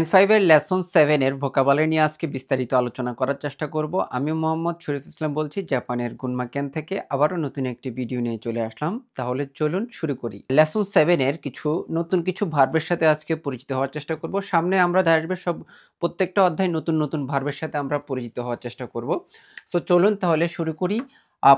N5 এর lesson 7 এর vocabulary নিয়ে আজকে বিস্তারিত আলোচনা করার চেষ্টা করব। আমি মোহাম্মদ শরীফ ইসলাম বলছি জাপানের গুনমাকেন থেকে। আবারও নতুন একটি ভিডিও নিয়ে চলে আসলাম। তাহলে চলুন শুরু করি। লেসন 7 এর নতুন কিছু ভার্বের সাথে আজকে পরিচিত হওয়ার চেষ্টা করব। সামনে আমরা আসবে প্রত্যেকটা অধ্যায় নতুন ভার্বের সাথে আমরা পরিচিত হওয়ার চেষ্টা করব। সো চলুন তাহলে শুরু করি।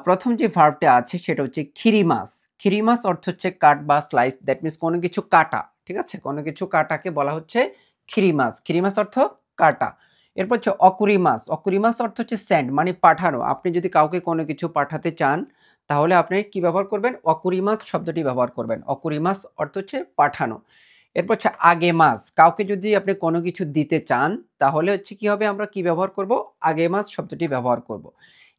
প্রথম যে ভার্বটা আছে সেটা হচ্ছে খিরিমাস। খিরিমাস অর্থ হচ্ছে কাট বা স্লাইস, দ্যাট মিনস কোনো কিছু কাটা। ঠিক আছে, কোনো কিছু কাটাকে বলা হচ্ছে খিরিমাস। খিরিমাস অর্থ কাটা। এরপর হচ্ছে অকুরিমাস। অকুরিমাস অর্থ হচ্ছে সেন্ড, মানে পাঠানো। আপনি যদি কাউকে কোনো কিছু পাঠাতে চান তাহলে আপনি কি ব্যবহার করবেন? অকুরিমাস শব্দটি ব্যবহার করবেন। অকুরিমাস অর্থ হচ্ছে পাঠানো। এরপর হচ্ছে আগেমাস। কাউকে যদি আপনি কোনো কিছু দিতে চান তাহলে হচ্ছে কি হবে? আমরা কি ব্যবহার করব? আগেমাস শব্দটি ব্যবহার করব।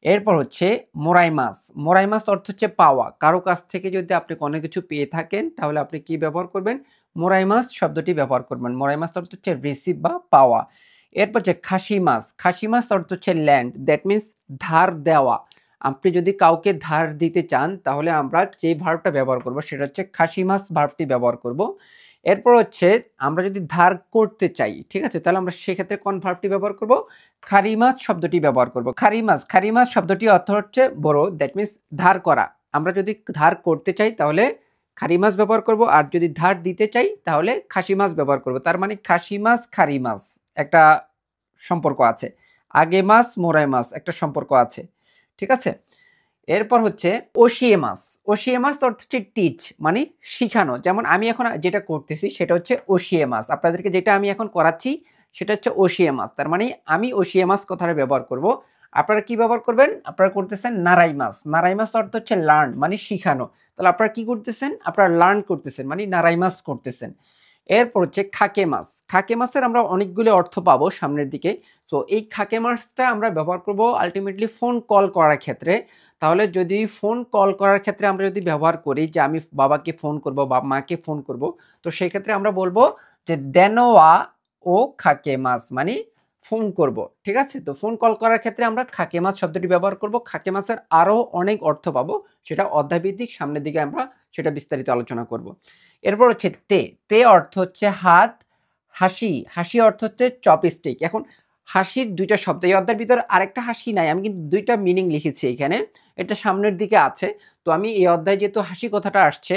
এরপর হচ্ছে মোরাইমাস। মোরাইমাস অর্থ হচ্ছে পাওয়া। কারো কাছ থেকে যদি আপনি কোনো কিছু পেয়ে থাকেন তাহলে আপনি কি ব্যবহার করবেন? মোরাইমাস শব্দটি ব্যবহার করবেন। মোরাইমাস অর্থ হচ্ছে রিসিভ বা পাওয়া। এরপর হচ্ছে খাসিমাস। খাসিমাস অর্থ হচ্ছে ল্যান্ড, দ্যাট মিনস ধার দেওয়া। আপনি যদি কাউকে ধার দিতে চান তাহলে আমরা যে ভার্বটা ব্যবহার করব সেটা হচ্ছে খাসিমাস ভার্বটি ব্যবহার করব। এরপর হচ্ছে আমরা যদি ধার করতে চাই, ঠিক আছে, তাহলে আমরা সেক্ষেত্রে কোন ভার্বটি ব্যবহার করব? খারিমাস শব্দটি ব্যবহার করব। খারিমাস, খারিমাস শব্দটি অর্থ হচ্ছে বড়, দ্যাট মিনস ধার করা। আমরা যদি ধার করতে চাই তাহলে খারিমাস ব্যবহার করব, আর যদি ধার দিতে চাই তাহলে খাসিমাস ব্যবহার করব। তার মানে খাসিমাস খারিমাস একটা সম্পর্ক আছে, আগে মাস মোরাই মাস একটা সম্পর্ক আছে। ঠিক আছে, এরপর হচ্ছে ওশিয়েমাস। ওশিয়েমাস অর্থ হচ্ছে টিচ, মানে শিখানো। যেমন আমি এখন যেটা করতেছি সেটা হচ্ছে ওশিয়েমাস, আপনাদেরকে যেটা আমি এখন করাচ্ছি সেটা হচ্ছে ওশিয়েমাস। তার মানে আমি ওশিয়েমাস কথাটা ব্যবহার করব। আপনারা কি ব্যবহার করবেন? আপনারা করতেছেন নারাইমাস। নারাইমাস অর্থ হচ্ছে লার্ন, মানে শিখানো। তাহলে আপনারা কি করতেছেন? আপনারা লার্ন করতেছেন, মানে নারাইমাস করতেছেন। এরপর হচ্ছে খাকে মাছ। খাকে মাছের আমরা অনেকগুলো অর্থ পাবো সামনের দিকে। তো এই খাকে মাছটা আমরা ব্যবহার করব আলটিমেটলি ফোন কল করার ক্ষেত্রে। তাহলে যদি ফোন কল করার ক্ষেত্রে আমরা যদি ব্যবহার করি যে আমি বাবাকে ফোন করব বা মাকে ফোন করব, তো সেই ক্ষেত্রে আমরা বলবো যে দেনোয়া ও খাকে মাছ, মানে ফোন করব। ঠিক আছে, তো ফোন কল করার ক্ষেত্রে আমরা খাকে মাছ শব্দটি ব্যবহার করব। খাকে মাছের আরো অনেক অর্থ পাবো, সেটা অধ্যায়ভিত্তিক সামনের দিকে আমরা সেটা বিস্তারিত আলোচনা করব। এরপর হচ্ছে তে। তে অর্থ হচ্ছে হাত। হাসি। হাসি অর্থ হচ্ছে চপস্টিক। এখন হাসির দুইটা শব্দ, এই অধ্যায়ের ভিতরে আরেকটা হাসি নাই, আমি কিন্তু দুইটা মিনিং লিখেছি এখানে, এটা সামনের দিকে আছে। তো আমি এই অধ্যায়ে যেহেতু হাসি কথাটা আসছে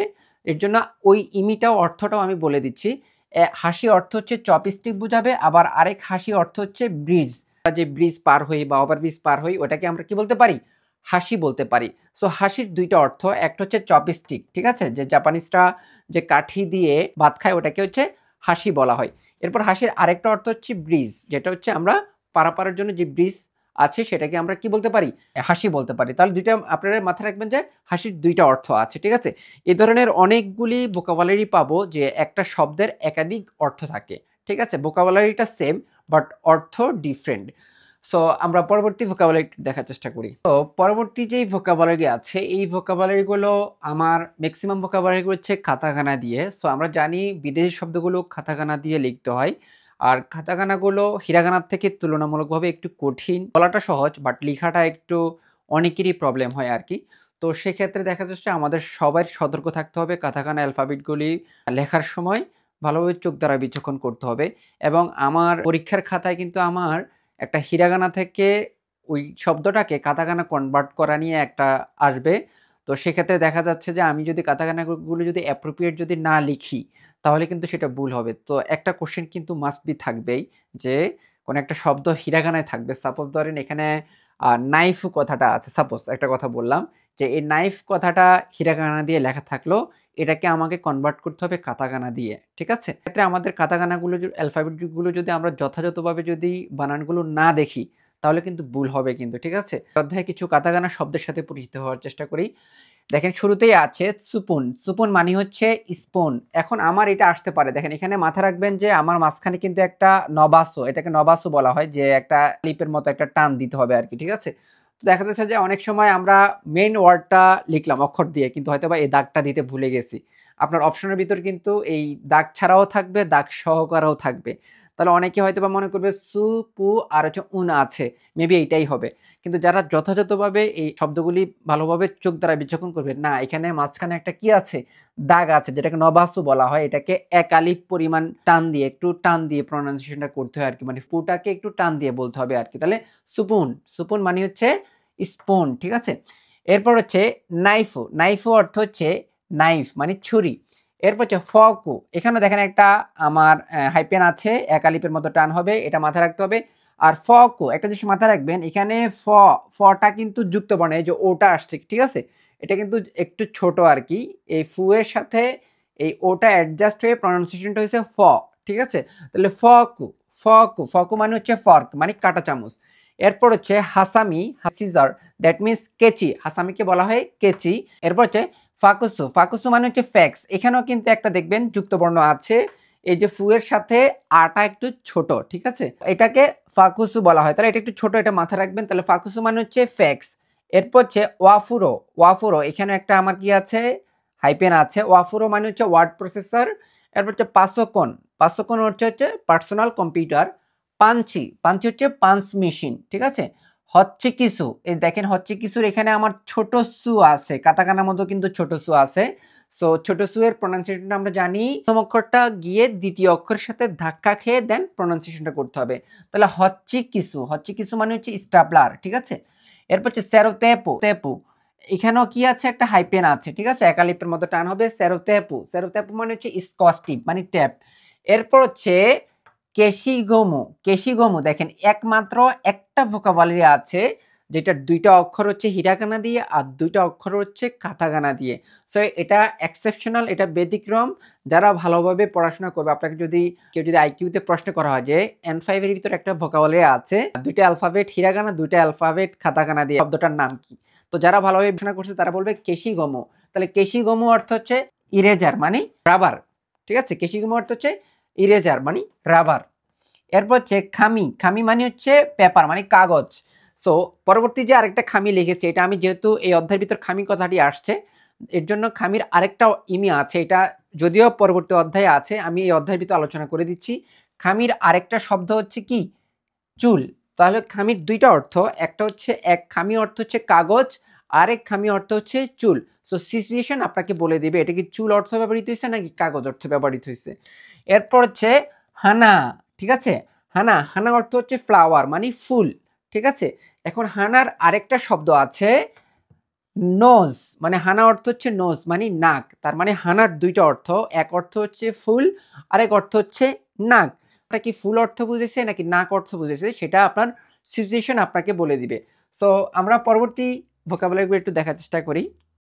এর জন্য ওই ইমিটাও অর্থটাও আমি বলে দিচ্ছি। হাসি অর্থ হচ্ছে চপস্টিক বুঝাবে, আবার আরেক হাসি অর্থ হচ্ছে ব্রিজ। যে ব্রিজ পার হই বা ওভারব্রিজ পার হই ওটাকে আমরা কি বলতে পারি? হাসি বলতে পারি। সো হাসির দুইটা অর্থ, একটা হচ্ছে চপস্টিক, ঠিক আছে, যে জাপানিজরা যে কাঠি দিয়ে ভাত খায় ওটাকে হচ্ছে হাসি বলা হয়। এরপর হাসির আরেকটা অর্থ হচ্ছে ব্রিজ, যেটা হচ্ছে আমরা পারাপারের জন্য যে ব্রিজ আছে সেটাকে আমরা কি বলতে পারি? হাসি বলতে পারি। তাহলে দুইটা আপনারা মাথায় রাখবেন যে হাসির দুইটা অর্থ আছে। ঠিক আছে, এই ধরনের অনেকগুলি ভোকাবুলারি পাবো যে একটা শব্দের একাধিক অর্থ থাকে। ঠিক আছে, ভোকাবুলারিটা সেম বাট অর্থ ডিফারেন্ট। সো আমরা পরবর্তী ভোকাবুলারি দেখার চেষ্টা করি। তো পরবর্তী যেই ভোকাবুলারি আছে এই ভোকাবুলারিগুলো আমার ম্যাক্সিমাম ভোকাবুলারিগুলো হচ্ছে কাতাকানা দিয়ে। সো আমরা জানি বিদেশি শব্দগুলো কাতাকানা দিয়ে লিখতে হয়, আর কাতাকানাগুলো হিরাগানার থেকে তুলনামূলকভাবে একটু কঠিন। বলাটা সহজ বাট লেখাটা একটু অনেকেরই প্রবলেম হয় আর কি। তো সেক্ষেত্রে দেখা যাচ্ছে আমাদের সবার সতর্ক থাকতে হবে কাতাকানা অ্যালফাবেটগুলি লেখার সময় ভালোভাবে চোখ দ্বারা বিচক্ষণ করতে হবে। এবং আমার পরীক্ষার খাতায় কিন্তু আমার একটা হিরাগানা থেকে ওই শব্দটাকে কাতাকানা কনভার্ট করা নিয়ে একটা আসবে। তো সেক্ষেত্রে দেখা যাচ্ছে যে আমি যদি কাতাকানাগুলো যদি অ্যাপ্রোপ্রিয়েট যদি না লিখি তাহলে কিন্তু সেটা ভুল হবে। তো একটা কোশ্চেন কিন্তু মাস্ট বি থাকবেই যে কোনো একটা শব্দ হিরাগানায় থাকবে। সাপোজ ধরেন এখানে নাইফ কথাটা আছে, সাপোজ একটা কথা বললাম যে এই নাইফ কথাটা হিরাগানা দিয়ে লেখা থাকলো, এটাকে আমাকে কনভার্ট করতে হবে কাতাকানা দিয়ে। ঠিক আছে, ক্ষেত্রে আমাদের কাতাকানাগুলো অ্যালফাবেটগুলো যদি আমরা যথাযথভাবে যদি বানানগুলো না দেখি তাহলে কিন্তু ভুল হবে কিন্তু। ঠিক আছে, অধ্যায়ে কিছু কাতাকানা শব্দের সাথে পরিচিত হওয়ার চেষ্টা করি। দেখেন শুরুতেই আছে সুপুন। সুপুন মানে হচ্ছে স্পুন। এখন আমার এটা আসতে পারে, দেখেন এখানে মাথা রাখবেন যে আমার মাঝখানে কিন্তু একটা নবাসো, এটাকে নবাসো বলা হয়, যে একটা ক্লিপের মতো একটা টান দিতে হবে আর কি। ঠিক আছে, তো দেখা যাচ্ছে যে অনেক সময় আমরা মেইন ওয়ার্ডটা লিখলাম অক্ষর দিয়ে কিন্তু হয়তো বা এই দাগটা দিতে ভুলে গেছি। আপনার অপশনের ভিতর কিন্তু এই দাগ ছাড়াও থাকবে, দাগ সহকারেও থাকবে। তাহলে অনেকে হয়তো বা মনে করবে সু পু আর হচ্ছে উন আছে, মেবি এইটাই হবে। কিন্তু যারা যথাযথভাবে এই শব্দগুলি ভালোভাবে চোখ দ্বারা বিচক্ষণ করবে, না এখানে মাঝখানে একটা কি আছে, দাগ আছে, যেটাকে নবাসু বলা হয়। এটাকে এক আলিফ পরিমাণ টান দিয়ে, একটু টান দিয়ে প্রনাউন্সিয়েশনটা করতে হয় আর কি, মানে ফুটাকে একটু টান দিয়ে বলতে হবে আর কি। তাহলে সুপুন, সুপুন মানে হচ্ছে স্পুন, ঠিক আছে। এরপর হচ্ছে নাইফু, নাইফু অর্থ হচ্ছে নাইফ মানে ছুরি। এরপর হচ্ছে ফকু, এখানে দেখেন একটা আমার হাইপেন আছে, এক আলিপের মতো টান হবে, এটা মাথায় রাখতে হবে। আর ফকু একটা জিনিস মাথায় রাখবেন, এখানে ফটা কিন্তু যুক্ত বর্ণ, এই যে ওটা আসছে, ঠিক আছে, এটা কিন্তু একটু ছোট আর কি। এই ফু এর সাথে এই ওটা অ্যাডজাস্ট হয়ে প্রনাউন্সিয়েশনটা হয়েছে ফ, ঠিক আছে। তাহলে ফকু, ফকু, ফকু মানে হচ্ছে ফর্ক মানে কাঁটা চামচ। এরপর হচ্ছে হাসামি, হাসিজার, দ্যাট মিনস কেচি, হাসামিকে বলা হয় কেচি। এরপর হচ্ছে ফাকুসু, ফাকুসু মানে হচ্ছে ফ্যাক্স, এখানেও কিন্তু একটা দেখবেন যুক্ত বর্ণ আছে, এই যে ফু এর সাথে আটা একটু ছোট, ঠিক আছে, এটাকে ফাকুসু বলা হয়। তাহলে এটা একটু ছোট, এটা মাথায় রাখবেন। তাহলে ফাকুসু মানে হচ্ছে ফ্যাক্স। এরপর হচ্ছে ওয়াফুরো, ওয়াফুরো এখানে একটা আমার কি আছে, হাইপেন আছে। ওয়াফুরো মানে হচ্ছে ওয়ার্ড প্রসেসর। এরপর হচ্ছে পাসোকন, পাসোকন হচ্ছে পার্সোনাল কম্পিউটার। পাঞ্চি, পাঞ্চি হচ্ছে পাঞ্চ মেশিন, ঠিক আছে। হচ্ছে কিছু, এই দেখেন হচ্ছে কিছুর এখানে আমার ছোট সু আছে, কাতাকানার মতো কিন্তু ছোট সু আছে। সো ছোট সু এর প্রনাউন্সিয়েশনটা আমরা জানি, প্রথম অক্ষরটা গিয়ে দ্বিতীয় অক্ষরের সাথে ধাক্কা খেয়ে দেন প্রনাউন্সিয়েশনটা করতে হবে। তাহলে হচ্ছে কিছু, হচ্ছে কিছু মানে হচ্ছে স্টাপলার, ঠিক আছে। এরপর হচ্ছে সেরোতেপু, তেপু এখানেও কি আছে, একটা হাইপেন আছে, ঠিক আছে, একালিপের মতো টান হবে। সেরোতেপু, সেরোতেপু মানে হচ্ছে স্কস্টিপ মানে ট্যাপ। এরপর হচ্ছে কেশিগোমু, কেশিগোমু দেখেন একমাত্র একটা ভোকাবুলারি আছে যেটার দুইটা অক্ষর হচ্ছে হিরাকানা দিয়ে আর দুইটা অক্ষর হচ্ছে কাতাকানা দিয়ে। সো এটা এক্সেপশনাল, এটা ব্যতিক্রম। যারা ভালোভাবে পড়াশোনা করবে, আপনাকে যদি কেউ যদি আইকিউতে প্রশ্ন করা হয় যে N5 এর ভিতরে একটা ভোকাবুলারি আছে, দুইটা অ্যালফাবেট হিরাকানা, দুইটা অ্যালফাবেট কাতাকানা দিয়ে, শব্দটার নাম কি? তো যারা ভালোভাবে পড়াশোনা করছে তারা বলবে কেশিগোমু। তাহলে কেশিগোমু অর্থ হচ্ছে ইরেজার মানে রাবার, ঠিক আছে, কেশিগোমু অর্থ হচ্ছে ইরেজার মানে রাবার। এরপর হচ্ছে খামি, খামি মানে হচ্ছে পেপার মানে কাগজ। সো পরবর্তী যে আরেকটা খামি লিখেছে, এটা আমি যেহেতু এই অধ্যায়ের ভিতর খামি কথাটি আসছে, এর জন্য খামির আরেকটা ইমি আছে, এটা যদিও পরবর্তী অধ্যায়ে আছে, আমি এই অধ্যায়ের ভিতর আলোচনা করে দিচ্ছি। খামির আরেকটা শব্দ হচ্ছে কি, চুল। তাহলে খামির দুইটা অর্থ, একটা হচ্ছে এক খামি অর্থ হচ্ছে কাগজ, আরেক খামি অর্থ হচ্ছে চুল। সো সিচুয়েশন আপনাকে বলে দিবে এটা কি চুল অর্থ ব্যবহৃত হয়েছে নাকি কাগজ অর্থ ব্যবহৃত হয়েছে। এরপর হচ্ছে হানা, ঠিক আছে, হানা, হানা অর্থ হচ্ছে ফ্লাওয়ার মানে ফুল, ঠিক আছে। এখন হানার আরেকটা শব্দ আছে নোজ, মানে হানা অর্থ হচ্ছে নোজ মানে নাক। তার মানে হানার দুইটা অর্থ, এক অর্থ হচ্ছে ফুল, আরেক অর্থ হচ্ছে নাক। এটা কি ফুল অর্থ বুঝেছে নাকি নাক অর্থ বুঝেছে সেটা আপনার সিচুয়েশন আপনাকে বলে দিবে। সো আমরা পরবর্তী ভোকাবুলারিগুলো একটু দেখার চেষ্টা করি।